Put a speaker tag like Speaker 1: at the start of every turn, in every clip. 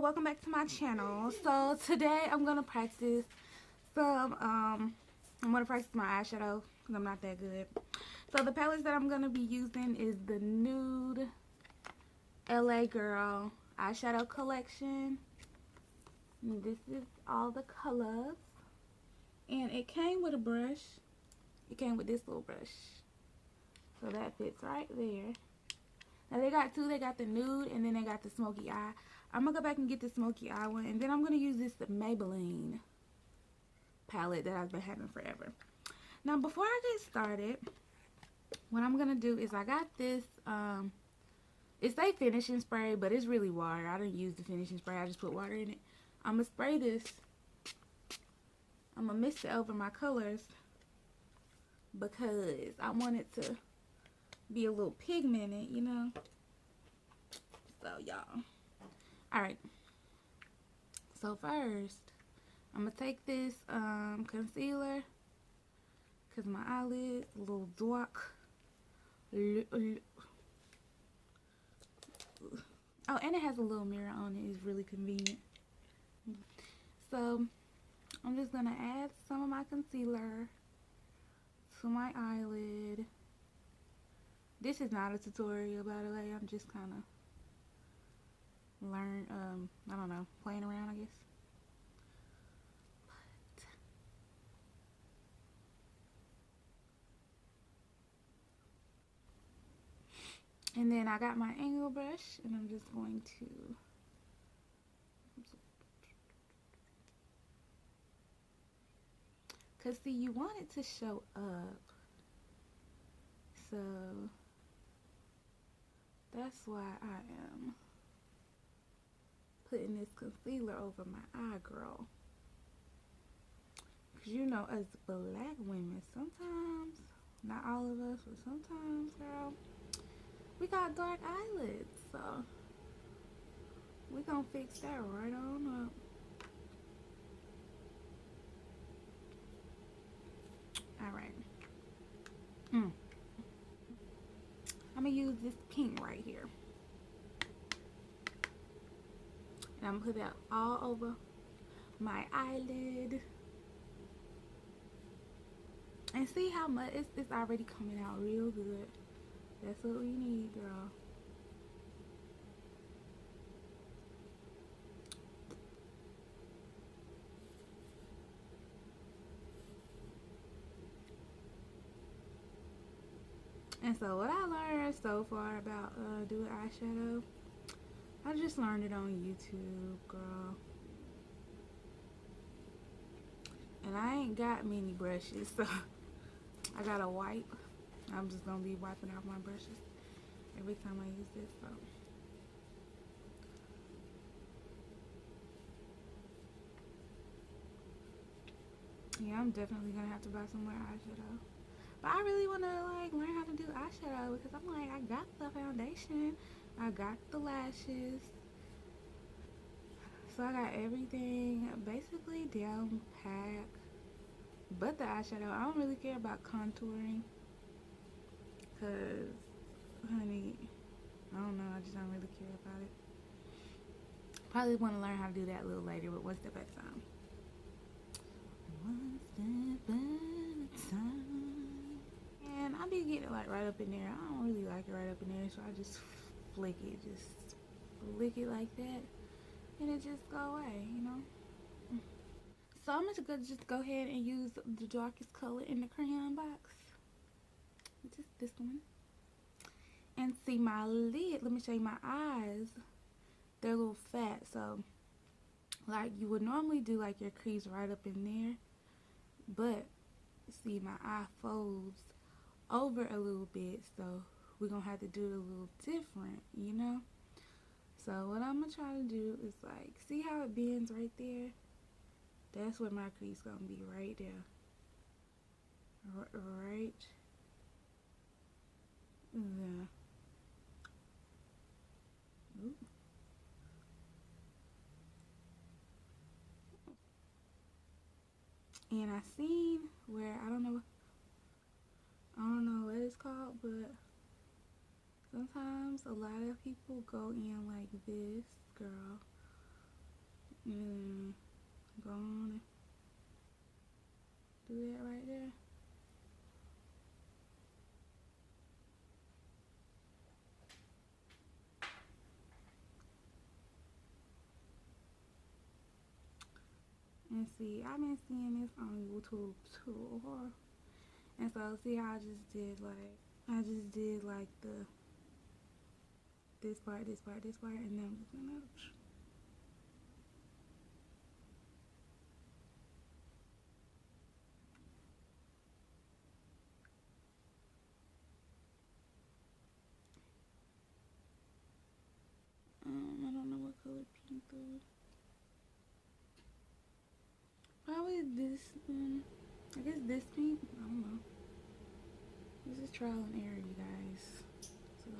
Speaker 1: welcome back to my channel. So today I'm gonna practice some I'm gonna practice my eyeshadow because I'm not that good. So the palettes that I'm gonna be using is the Nude LA Girl eyeshadow collection. And this is all the colors, and it came with a brush. It came with this little brush, so that fits right there. Now they got two. They got the nude and then they got the smoky eye. I'm gonna go back and get the smoky eye one, and then I'm gonna use this Maybelline palette that I've been having forever. Now before I get started, what I'm gonna do is I got this it's a finishing spray, but it's really water. I didn't use the finishing spray, I just put water in it. I'm gonna spray this. I'm gonna mix it over my colors because I want it to be a little pigmented, you know. So y'all, alright, so first I'm gonna take this concealer because my eyelids a little dark. Oh, and it has a little mirror on it. It's really convenient. So I'm just gonna add some of my concealer to my eyelid. This is not a tutorial, by the way. I'm just kind of I don't know, playing around, I guess. And then I got my angle brush, and I'm just going to cause see, you want it to show up, so that's why I am putting this concealer over my eye, girl. Cause you know, as black women, sometimes, not all of us, but sometimes, girl, we got dark eyelids, so we gonna fix that right on up. Alright. I'm gonna use this pink right here. And I'm gonna put that all over my eyelid. And see how much it's already coming out real good. That's what we need, girl. And so what I learned so far about doing eyeshadow, I just learned it on YouTube, girl. And I ain't got many brushes, so I gotta wipe. I'm just gonna be wiping off my brushes every time I use this, so. Yeah, I'm definitely gonna have to buy some more eyeshadow. But I really wanna like learn how to do eyeshadow because I'm like, I got the foundation, I got the lashes, so I got everything basically down pat. But the eyeshadow, I don't really care about contouring. Cause, honey, I don't know, I just don't really care about it. Probably want to learn how to do that a little later, but one step at a time. One step at a time. And I be getting it like right up in there. I don't really like it right up in there, so I just flick it. Just flick it like that. And it just go away, you know? So I'm just go ahead and use the darkest color in the crayon box. Just this one. And see my lid, let me show you my eyes. They're a little fat, so like you would normally do like your crease right up in there, but see my eye folds over a little bit, so we're gonna have to do it a little different, you know. So what I'm gonna try to do is like, see how it bends right there? That's where my crease gonna be, right there. Right there. Ooh. And I seen where I don't know what it's called, but sometimes a lot of people go in like this, girl, And go on and do that right there. And see, I've been seeing this on YouTube too. And so see how I just did like the this part, and then I'm just gonna I don't know what color pink though. Probably this I guess this pink. I don't know. This is trial and error, you guys. So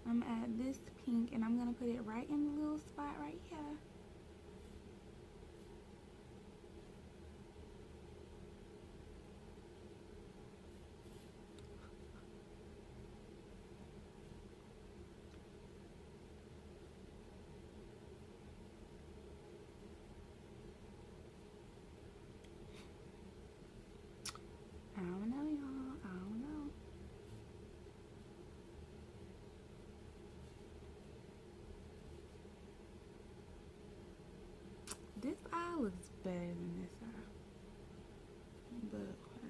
Speaker 1: I'm gonna add this pink and I'm gonna put it right in the little spot right here. I don't know, y'all. I don't know. This eye looks better than this eye. But okay.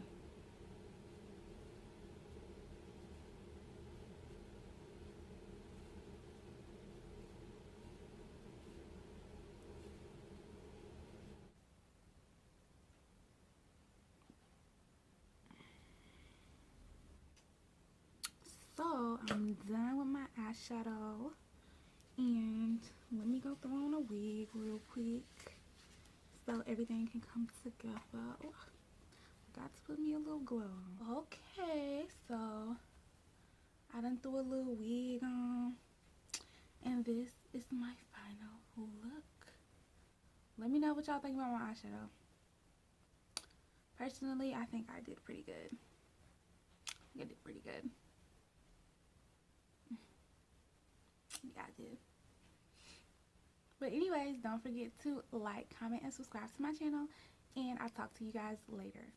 Speaker 1: So I'm done with my eyeshadow. And let me go throw on a wig real quick so everything can come together. Ooh, got to put me a little glow on. Okay, so I done threw a little wig on. And this is my final look. Let me know what y'all think about my eyeshadow. Personally, I think I did pretty good. I did pretty good. Yeah, I did. But anyways, don't forget to like, comment, and subscribe to my channel. And I'll talk to you guys later.